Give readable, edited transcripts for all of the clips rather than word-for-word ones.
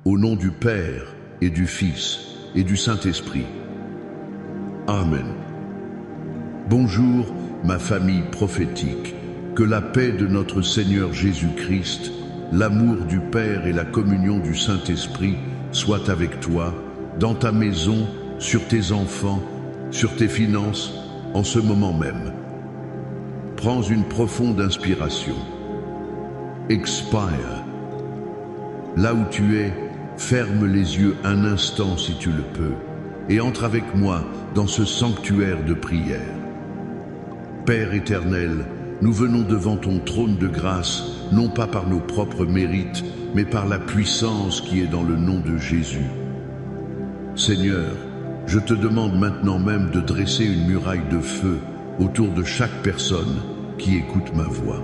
Au nom du Père et du Fils et du Saint-Esprit. Amen. Bonjour, ma famille prophétique. Que la paix de notre Seigneur Jésus-Christ, l'amour du Père et la communion du Saint-Esprit soient avec toi, dans ta maison, sur tes enfants, sur tes finances, en ce moment même. Prends une profonde inspiration. Expire. Là où tu es, ferme les yeux un instant si tu le peux, et entre avec moi dans ce sanctuaire de prière. Père éternel, nous venons devant ton trône de grâce, non pas par nos propres mérites, mais par la puissance qui est dans le nom de Jésus. Seigneur, je te demande maintenant même de dresser une muraille de feu autour de chaque personne qui écoute ma voix.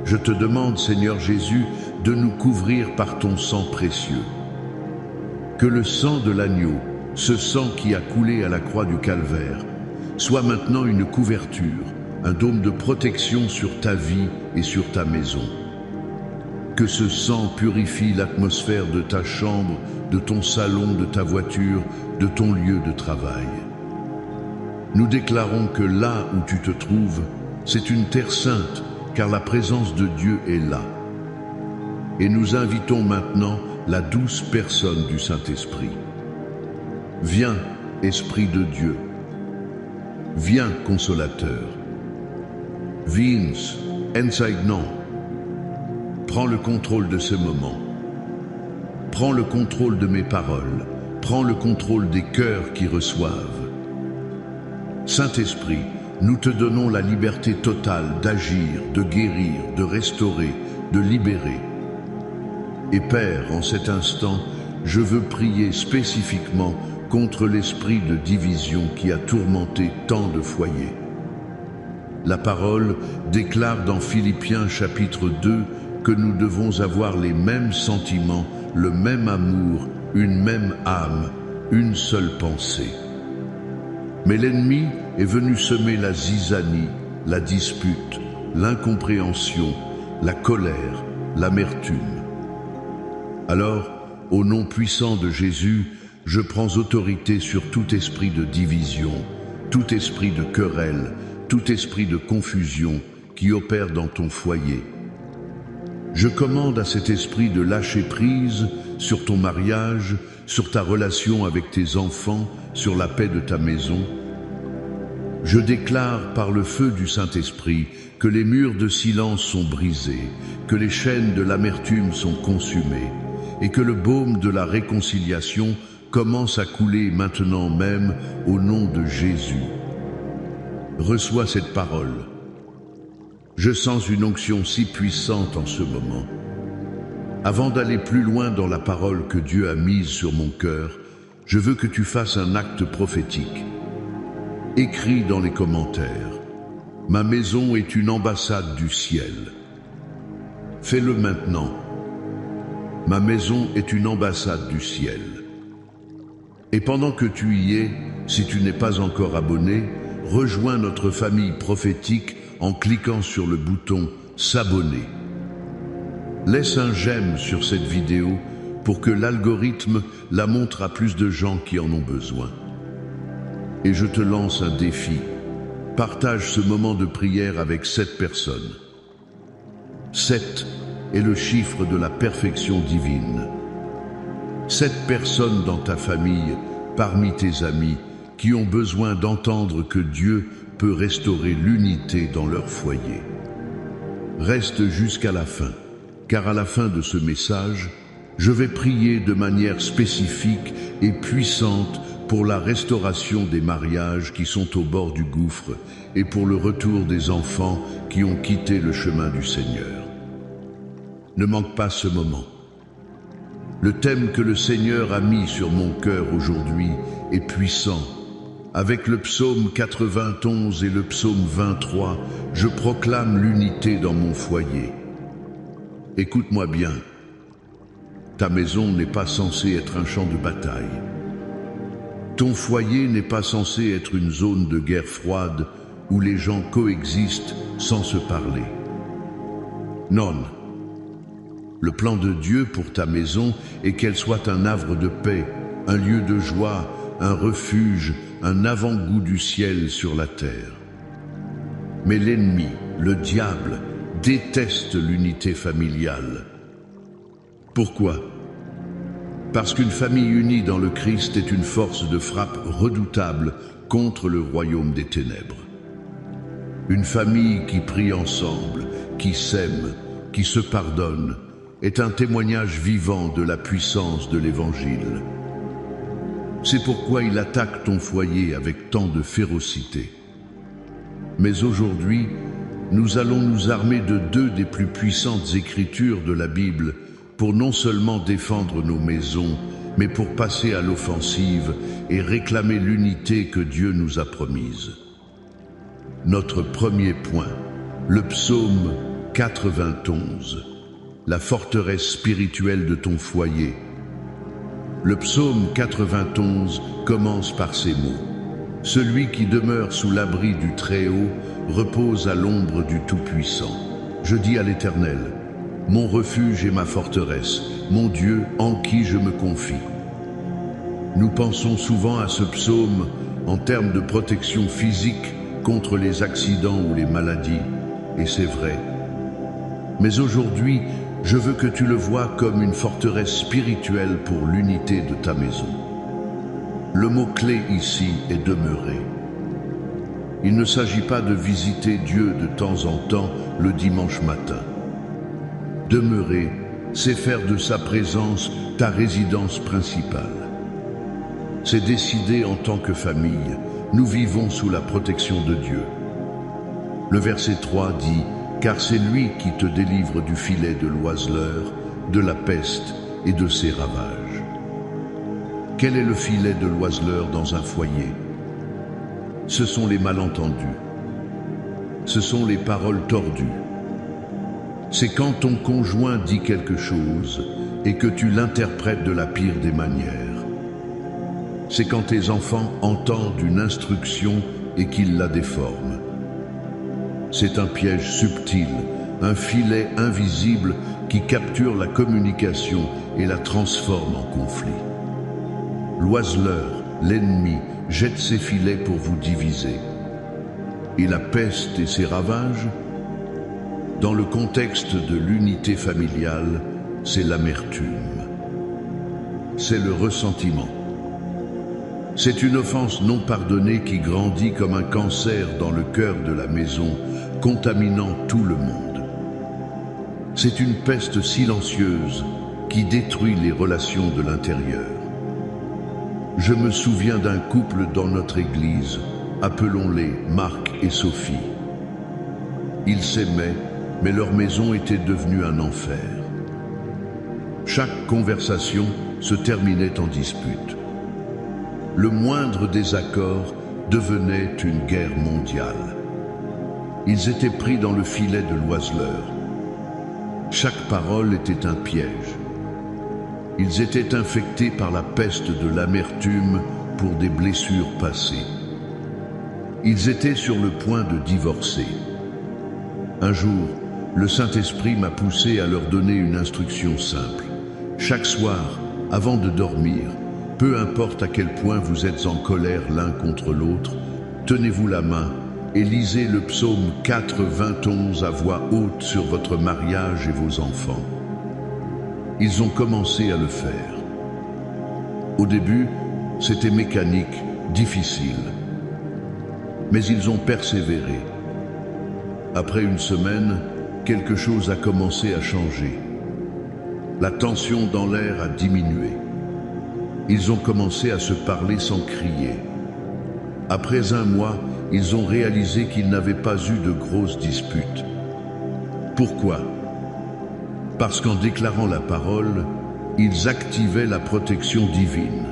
Je te demande, Seigneur Jésus, de nous couvrir par ton sang précieux. Que le sang de l'agneau, ce sang qui a coulé à la croix du Calvaire, soit maintenant une couverture, un dôme de protection sur ta vie et sur ta maison. Que ce sang purifie l'atmosphère de ta chambre, de ton salon, de ta voiture, de ton lieu de travail. Nous déclarons que là où tu te trouves, c'est une terre sainte, car la présence de Dieu est là. Et nous invitons maintenant la douce personne du Saint-Esprit. Viens, Esprit de Dieu. Viens, Consolateur. Vins, Enseignant. Prends le contrôle de ce moment. Prends le contrôle de mes paroles. Prends le contrôle des cœurs qui reçoivent. Saint-Esprit, nous te donnons la liberté totale d'agir, de guérir, de restaurer, de libérer. Et Père, en cet instant, je veux prier spécifiquement contre l'esprit de division qui a tourmenté tant de foyers. La parole déclare dans Philippiens chapitre 2 que nous devons avoir les mêmes sentiments, le même amour, une même âme, une seule pensée. Mais l'ennemi est venu semer la zizanie, la dispute, l'incompréhension, la colère, l'amertume. Alors, au nom puissant de Jésus, je prends autorité sur tout esprit de division, tout esprit de querelle, tout esprit de confusion qui opère dans ton foyer. Je commande à cet esprit de lâcher prise sur ton mariage, sur ta relation avec tes enfants, sur la paix de ta maison. Je déclare par le feu du Saint-Esprit que les murs de silence sont brisés, que les chaînes de l'amertume sont consumées et que le baume de la réconciliation commence à couler maintenant même au nom de Jésus. Reçois cette parole. Je sens une onction si puissante en ce moment. Avant d'aller plus loin dans la parole que Dieu a mise sur mon cœur, je veux que tu fasses un acte prophétique. Écris dans les commentaires. Ma maison est une ambassade du ciel. Fais-le maintenant. Ma maison est une ambassade du ciel. Et pendant que tu y es, si tu n'es pas encore abonné, rejoins notre famille prophétique en cliquant sur le bouton s'abonner. Laisse un j'aime sur cette vidéo pour que l'algorithme la montre à plus de gens qui en ont besoin. Et je te lance un défi. Partage ce moment de prière avec 7 personnes. 7 est le chiffre de la perfection divine. 7 personnes dans ta famille, parmi tes amis, qui ont besoin d'entendre que Dieu peut restaurer l'unité dans leur foyer. Reste jusqu'à la fin, car à la fin de ce message, je vais prier de manière spécifique et puissante pour la restauration des mariages qui sont au bord du gouffre et pour le retour des enfants qui ont quitté le chemin du Seigneur. Ne manque pas ce moment. Le thème que le Seigneur a mis sur mon cœur aujourd'hui est puissant. Avec le psaume 91 et le psaume 23, je proclame l'unité dans mon foyer. Écoute-moi bien. Ta maison n'est pas censée être un champ de bataille. Ton foyer n'est pas censé être une zone de guerre froide où les gens coexistent sans se parler. Non. Le plan de Dieu pour ta maison est qu'elle soit un havre de paix, un lieu de joie, un refuge, un avant-goût du ciel sur la terre. Mais l'ennemi, le diable, déteste l'unité familiale. Pourquoi? Parce qu'une famille unie dans le Christ est une force de frappe redoutable contre le royaume des ténèbres. Une famille qui prie ensemble, qui s'aime, qui se pardonne, est un témoignage vivant de la puissance de l'Évangile. C'est pourquoi il attaque ton foyer avec tant de férocité. Mais aujourd'hui, nous allons nous armer de deux des plus puissantes écritures de la Bible pour non seulement défendre nos maisons, mais pour passer à l'offensive et réclamer l'unité que Dieu nous a promise. Notre premier point, le psaume 91, la forteresse spirituelle de ton foyer. Le psaume 91 commence par ces mots. Celui qui demeure sous l'abri du Très-Haut repose à l'ombre du Tout-Puissant. Je dis à l'Éternel, mon refuge et ma forteresse, mon Dieu en qui je me confie. Nous pensons souvent à ce psaume en termes de protection physique contre les accidents ou les maladies, et c'est vrai. Mais aujourd'hui, je veux que tu le vois comme une forteresse spirituelle pour l'unité de ta maison. Le mot-clé ici est demeurer. Il ne s'agit pas de visiter Dieu de temps en temps le dimanche matin. Demeurer, c'est faire de sa présence ta résidence principale. C'est décider en tant que famille, nous vivons sous la protection de Dieu. Le verset 3 dit « Car c'est lui qui te délivre du filet de l'oiseleur, de la peste et de ses ravages. » Quel est le filet de l'oiseleur dans un foyer? Ce sont les malentendus. Ce sont les paroles tordues. C'est quand ton conjoint dit quelque chose et que tu l'interprètes de la pire des manières. C'est quand tes enfants entendent une instruction et qu'ils la déforment. C'est un piège subtil, un filet invisible qui capture la communication et la transforme en conflit. L'oiseleur, l'ennemi, jette ses filets pour vous diviser. Et la peste et ses ravages? Dans le contexte de l'unité familiale, c'est l'amertume. C'est le ressentiment. C'est une offense non pardonnée qui grandit comme un cancer dans le cœur de la maison, contaminant tout le monde. C'est une peste silencieuse qui détruit les relations de l'intérieur. Je me souviens d'un couple dans notre église, appelons-les Marc et Sophie. Ils s'aimaient, mais leur maison était devenue un enfer. Chaque conversation se terminait en dispute. Le moindre désaccord devenait une guerre mondiale. Ils étaient pris dans le filet de l'oiseleur. Chaque parole était un piège. Ils étaient infectés par la peste de l'amertume pour des blessures passées. Ils étaient sur le point de divorcer. Un jour, le Saint-Esprit m'a poussé à leur donner une instruction simple. Chaque soir, avant de dormir, peu importe à quel point vous êtes en colère l'un contre l'autre, tenez-vous la main et lisez le psaume 91 à voix haute sur votre mariage et vos enfants. Ils ont commencé à le faire. Au début, c'était mécanique, difficile. Mais ils ont persévéré. Après une semaine, quelque chose a commencé à changer. La tension dans l'air a diminué. Ils ont commencé à se parler sans crier. Après un mois, ils ont réalisé qu'ils n'avaient pas eu de grosses disputes. Pourquoi? Parce qu'en déclarant la parole, ils activaient la protection divine.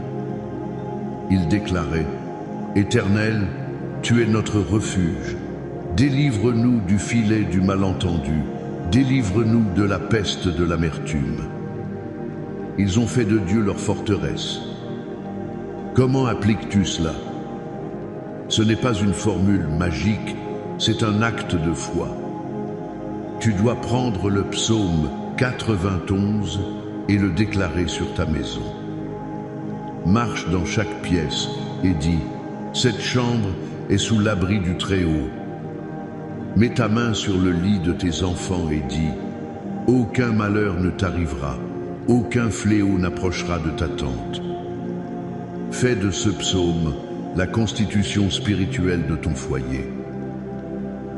Ils déclaraient « Éternel, tu es notre refuge. Délivre-nous du filet du malentendu. Délivre-nous de la peste de l'amertume. » Ils ont fait de Dieu leur forteresse. Comment appliques-tu cela? Ce n'est pas une formule magique, c'est un acte de foi. Tu dois prendre le psaume 91 et le déclarer sur ta maison. Marche dans chaque pièce et dis, cette chambre est sous l'abri du Très-Haut. Mets ta main sur le lit de tes enfants et dis, aucun malheur ne t'arrivera, aucun fléau n'approchera de ta tente. Fais de ce psaume la constitution spirituelle de ton foyer.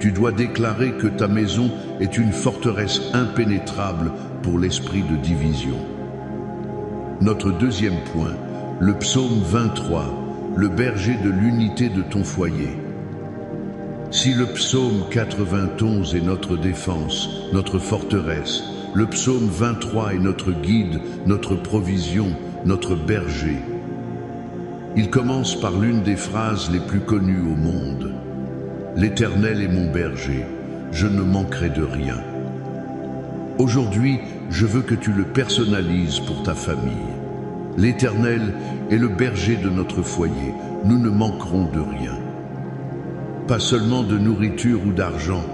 Tu dois déclarer que ta maison est une forteresse impénétrable pour l'esprit de division. Notre deuxième point, le psaume 23, le berger de l'unité de ton foyer. Si le psaume 91 est notre défense, notre forteresse, le psaume 23 est notre guide, notre provision, notre berger. Il commence par l'une des phrases les plus connues au monde. L'Éternel est mon berger, je ne manquerai de rien. Aujourd'hui, je veux que tu le personnalises pour ta famille. L'Éternel est le berger de notre foyer, nous ne manquerons de rien. Pas seulement de nourriture ou d'argent,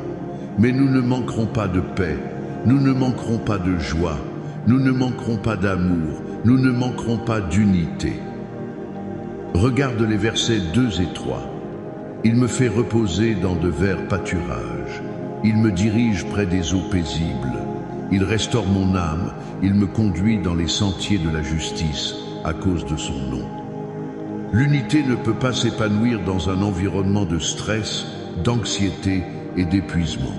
mais nous ne manquerons pas de paix, nous ne manquerons pas de joie, nous ne manquerons pas d'amour, nous ne manquerons pas d'unité. Regarde les versets 2 et 3. Il me fait reposer dans de verts pâturages. Il me dirige près des eaux paisibles. Il restaure mon âme. Il me conduit dans les sentiers de la justice à cause de son nom. L'unité ne peut pas s'épanouir dans un environnement de stress, d'anxiété et d'épuisement.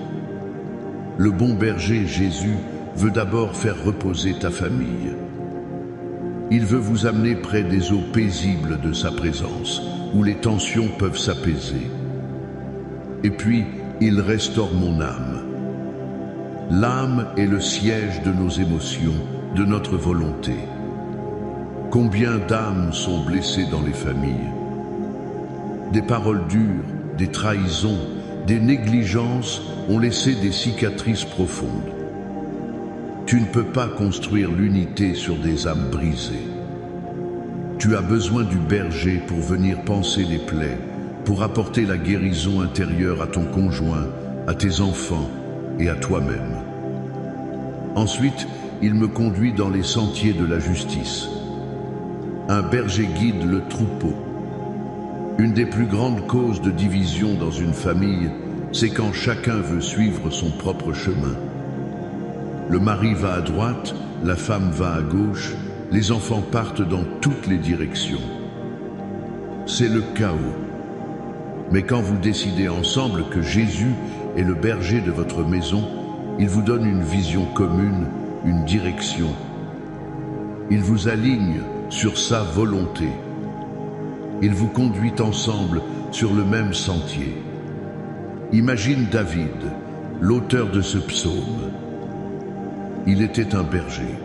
Le bon berger Jésus veut d'abord faire reposer ta famille. Il veut vous amener près des eaux paisibles de sa présence, où les tensions peuvent s'apaiser. Et puis, il restaure mon âme. L'âme est le siège de nos émotions, de notre volonté. Combien d'âmes sont blessées dans les familles? Des paroles dures, des trahisons, des négligences ont laissé des cicatrices profondes. Tu ne peux pas construire l'unité sur des âmes brisées. Tu as besoin du berger pour venir panser les plaies, pour apporter la guérison intérieure à ton conjoint, à tes enfants et à toi-même. Ensuite, il me conduit dans les sentiers de la justice. Un berger guide le troupeau. Une des plus grandes causes de division dans une famille, c'est quand chacun veut suivre son propre chemin. Le mari va à droite, la femme va à gauche, les enfants partent dans toutes les directions. C'est le chaos. Mais quand vous décidez ensemble que Jésus est le berger de votre maison, il vous donne une vision commune, une direction. Il vous aligne sur sa volonté. Il vous conduit ensemble sur le même sentier. Imagine David, l'auteur de ce psaume. Il était un berger.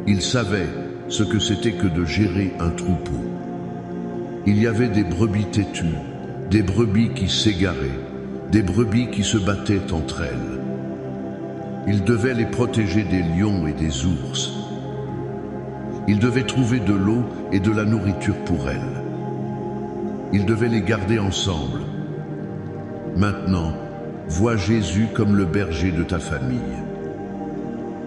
Il savait ce que c'était que de gérer un troupeau. Il y avait des brebis têtues, des brebis qui s'égaraient, des brebis qui se battaient entre elles. Il devait les protéger des lions et des ours. Il devait trouver de l'eau et de la nourriture pour elles. Il devait les garder ensemble. Maintenant, vois Jésus comme le berger de ta famille.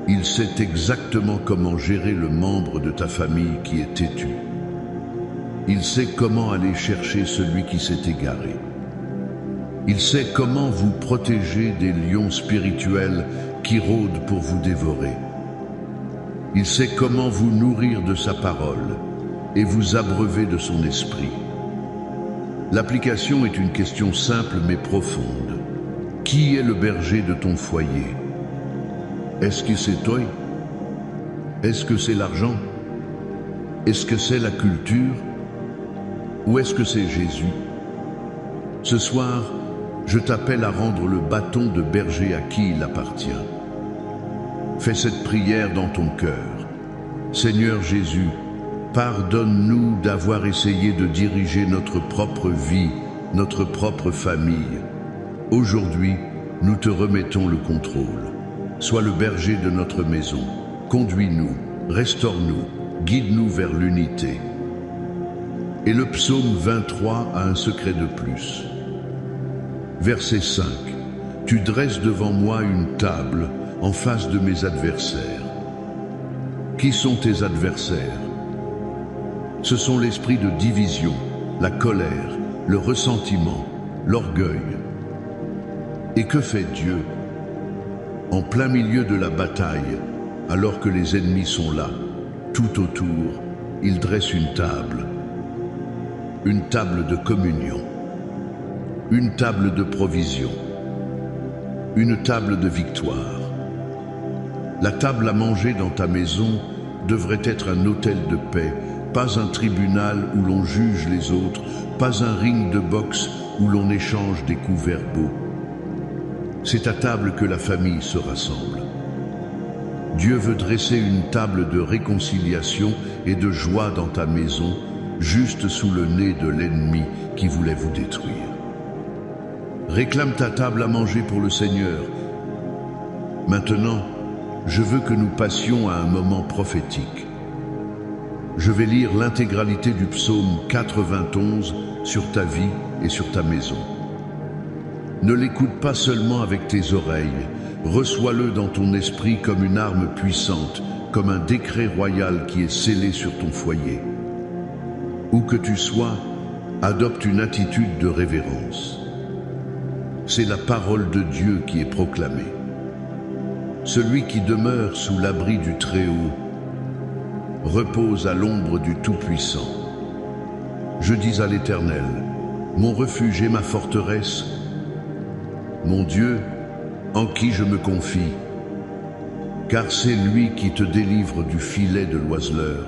Il sait exactement comment gérer le membre de ta famille qui est têtu. Il sait comment aller chercher celui qui s'est égaré. Il sait comment vous protéger des lions spirituels qui rôdent pour vous dévorer. Il sait comment vous nourrir de sa parole et vous abreuver de son esprit. L'application est une question simple mais profonde. Qui est le berger de ton foyer? Est-ce que c'est toi? Est-ce que c'est l'argent? Est-ce que c'est la culture? Ou est-ce que c'est Jésus? Ce soir, je t'appelle à rendre le bâton de berger à qui il appartient. Fais cette prière dans ton cœur. Seigneur Jésus, pardonne-nous d'avoir essayé de diriger notre propre vie, notre propre famille. Aujourd'hui, nous te remettons le contrôle. Sois le berger de notre maison. Conduis-nous, restaure-nous, guide-nous vers l'unité. Et le psaume 23 a un secret de plus. Verset 5. Tu dresses devant moi une table en face de mes adversaires. Qui sont tes adversaires? Ce sont l'esprit de division, la colère, le ressentiment, l'orgueil. Et que fait Dieu? En plein milieu de la bataille, alors que les ennemis sont là, tout autour, il dresse une table de communion, une table de provision, une table de victoire. La table à manger dans ta maison devrait être un autel de paix, pas un tribunal où l'on juge les autres, pas un ring de boxe où l'on échange des coups verbaux. C'est à table que la famille se rassemble. Dieu veut dresser une table de réconciliation et de joie dans ta maison, juste sous le nez de l'ennemi qui voulait vous détruire. Réclame ta table à manger pour le Seigneur. Maintenant, je veux que nous passions à un moment prophétique. Je vais lire l'intégralité du psaume 91 sur ta vie et sur ta maison. Ne l'écoute pas seulement avec tes oreilles, reçois-le dans ton esprit comme une arme puissante, comme un décret royal qui est scellé sur ton foyer. Où que tu sois, adopte une attitude de révérence. C'est la parole de Dieu qui est proclamée. Celui qui demeure sous l'abri du Très-Haut repose à l'ombre du Tout-Puissant. Je dis à l'Éternel, mon refuge et ma forteresse, mon Dieu, en qui je me confie, car c'est lui qui te délivre du filet de l'oiseleur,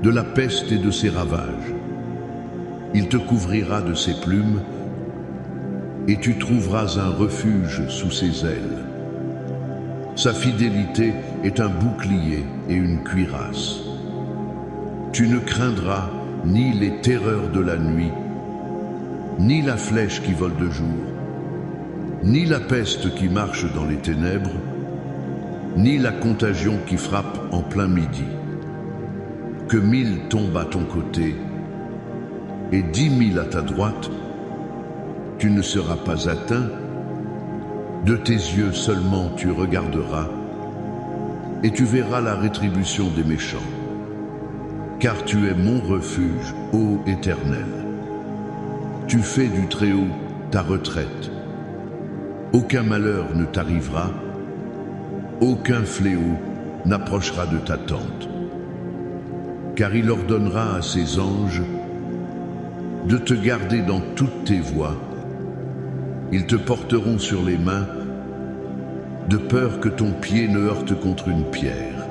de la peste et de ses ravages. Il te couvrira de ses plumes, et tu trouveras un refuge sous ses ailes. Sa fidélité est un bouclier et une cuirasse. Tu ne craindras ni les terreurs de la nuit, ni la flèche qui vole de jour, ni la peste qui marche dans les ténèbres, ni la contagion qui frappe en plein midi. Que 1000 tombent à ton côté et 10 000 à ta droite, tu ne seras pas atteint. De tes yeux seulement tu regarderas et tu verras la rétribution des méchants. Car tu es mon refuge, ô Éternel. Tu fais du Très-Haut ta retraite. Aucun malheur ne t'arrivera, aucun fléau n'approchera de ta tente. Car il ordonnera à ses anges de te garder dans toutes tes voies. Ils te porteront sur les mains, de peur que ton pied ne heurte contre une pierre.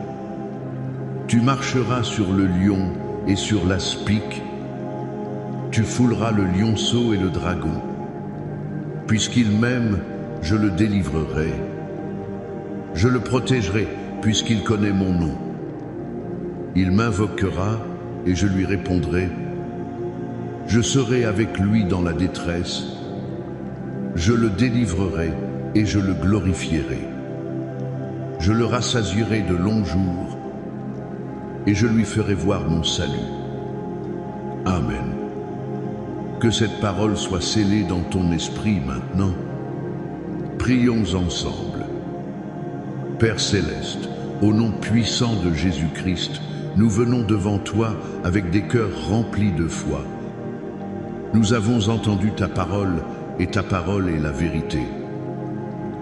Tu marcheras sur le lion et sur l'aspic, tu fouleras le lionceau et le dragon. Puisqu'il m'aime, je le délivrerai. Je le protégerai, puisqu'il connaît mon nom. Il m'invoquera et je lui répondrai. Je serai avec lui dans la détresse. Je le délivrerai et je le glorifierai. Je le rassasierai de longs jours et je lui ferai voir mon salut. Amen. Que cette parole soit scellée dans ton esprit maintenant. Prions ensemble. Père céleste, au nom puissant de Jésus-Christ, nous venons devant toi avec des cœurs remplis de foi. Nous avons entendu ta parole et ta parole est la vérité.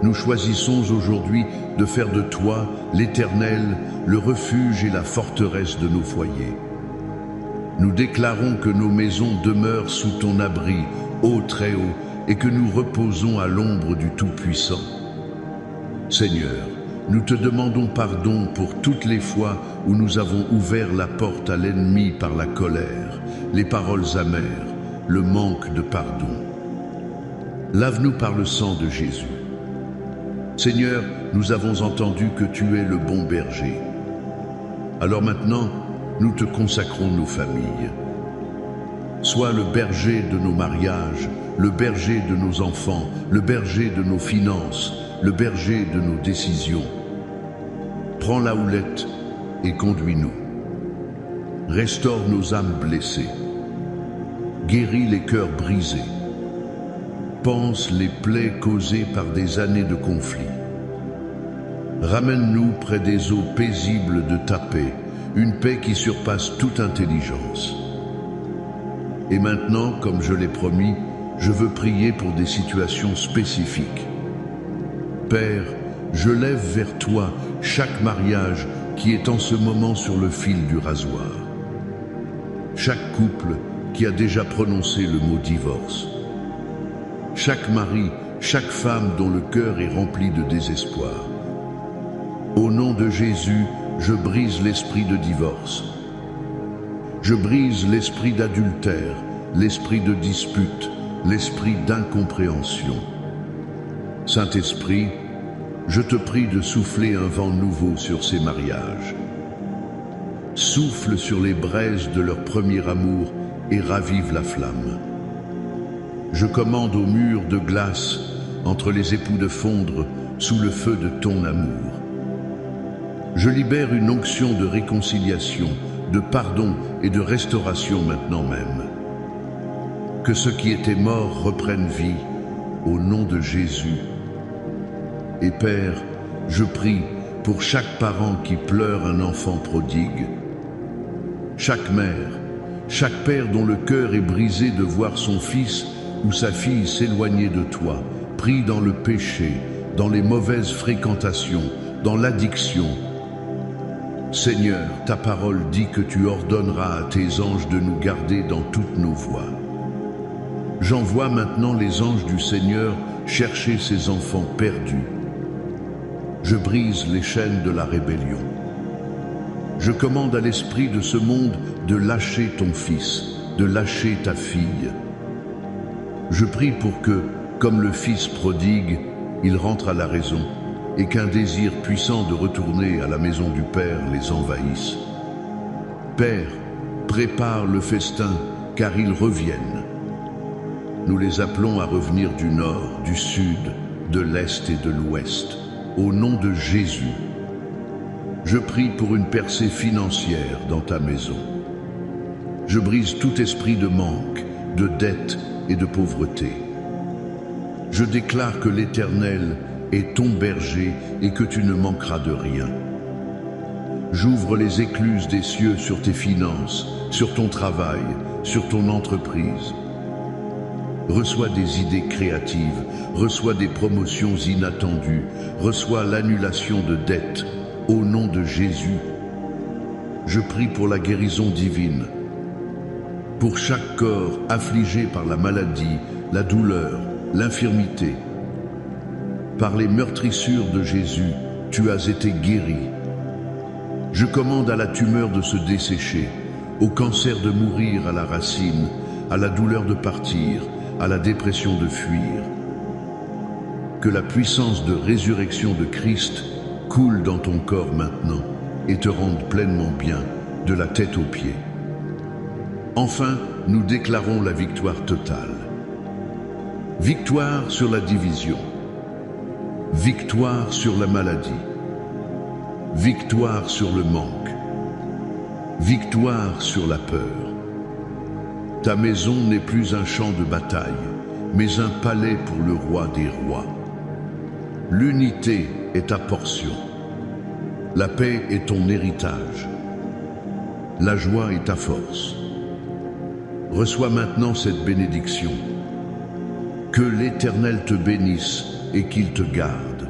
Nous choisissons aujourd'hui de faire de toi, l'Éternel, le refuge et la forteresse de nos foyers. Nous déclarons que nos maisons demeurent sous ton abri, ô Très-Haut, et que nous reposons à l'ombre du Tout-Puissant. Seigneur, nous te demandons pardon pour toutes les fois où nous avons ouvert la porte à l'ennemi par la colère, les paroles amères, le manque de pardon. Lave-nous par le sang de Jésus. Seigneur, nous avons entendu que tu es le bon berger. Alors maintenant, nous te consacrons nos familles. Sois le berger de nos mariages, le berger de nos enfants, le berger de nos finances, le berger de nos décisions. Prends la houlette et conduis-nous. Restaure nos âmes blessées. Guéris les cœurs brisés. Pense les plaies causées par des années de conflit. Ramène-nous près des eaux paisibles de ta paix, une paix qui surpasse toute intelligence. Et maintenant, comme je l'ai promis, je veux prier pour des situations spécifiques. Père, je lève vers toi chaque mariage qui est en ce moment sur le fil du rasoir. Chaque couple qui a déjà prononcé le mot divorce. Chaque mari, chaque femme dont le cœur est rempli de désespoir. Au nom de Jésus, je brise l'esprit de divorce. Je brise l'esprit d'adultère, l'esprit de dispute, l'esprit d'incompréhension. Saint-Esprit, je te prie de souffler un vent nouveau sur ces mariages. Souffle sur les braises de leur premier amour et ravive la flamme. Je commande aux murs de glace entre les époux de fondre sous le feu de ton amour. Je libère une onction de réconciliation, de pardon et de restauration maintenant même. Que ce qui était mort reprenne vie, au nom de Jésus. Et Père, je prie pour chaque parent qui pleure un enfant prodigue, chaque mère, chaque père dont le cœur est brisé de voir son fils ou sa fille s'éloigner de toi, pris dans le péché, dans les mauvaises fréquentations, dans l'addiction. Seigneur, ta parole dit que tu ordonneras à tes anges de nous garder dans toutes nos voies. J'envoie maintenant les anges du Seigneur chercher ces enfants perdus. Je brise les chaînes de la rébellion. Je commande à l'esprit de ce monde de lâcher ton fils, de lâcher ta fille. Je prie pour que, comme le fils prodigue, il rentre à la raison et qu'un désir puissant de retourner à la maison du Père les envahisse. Père, prépare le festin, car ils reviennent. Nous les appelons à revenir du nord, du sud, de l'est et de l'ouest, au nom de Jésus. Je prie pour une percée financière dans ta maison. Je brise tout esprit de manque, de dette et de pauvreté. Je déclare que l'Éternel est ton berger et que tu ne manqueras de rien. J'ouvre les écluses des cieux sur tes finances, sur ton travail, sur ton entreprise. Reçois des idées créatives, reçois des promotions inattendues, reçois l'annulation de dettes, au nom de Jésus. Je prie pour la guérison divine, pour chaque corps affligé par la maladie, la douleur, l'infirmité. Par les meurtrissures de Jésus, tu as été guéri. Je commande à la tumeur de se dessécher, au cancer de mourir à la racine, à la douleur de partir, à la dépression de fuir. Que la puissance de résurrection de Christ coule dans ton corps maintenant et te rende pleinement bien, de la tête aux pieds. Enfin, nous déclarons la victoire totale. Victoire sur la division. Victoire sur la maladie. Victoire sur le manque. Victoire sur la peur. Ta maison n'est plus un champ de bataille, mais un palais pour le roi des rois. L'unité est ta portion. La paix est ton héritage. La joie est ta force. Reçois maintenant cette bénédiction. Que l'Éternel te bénisse et qu'il te garde.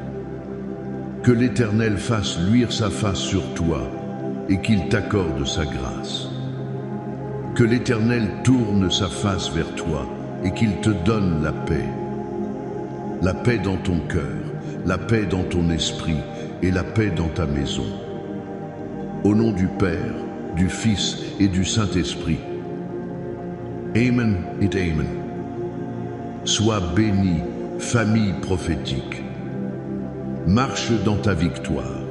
Que l'Éternel fasse luire sa face sur toi et qu'il t'accorde sa grâce. Que l'Éternel tourne sa face vers toi et qu'il te donne la paix. La paix dans ton cœur, la paix dans ton esprit et la paix dans ta maison. Au nom du Père, du Fils et du Saint-Esprit. Amen et Amen. Sois béni, famille prophétique. Marche dans ta victoire.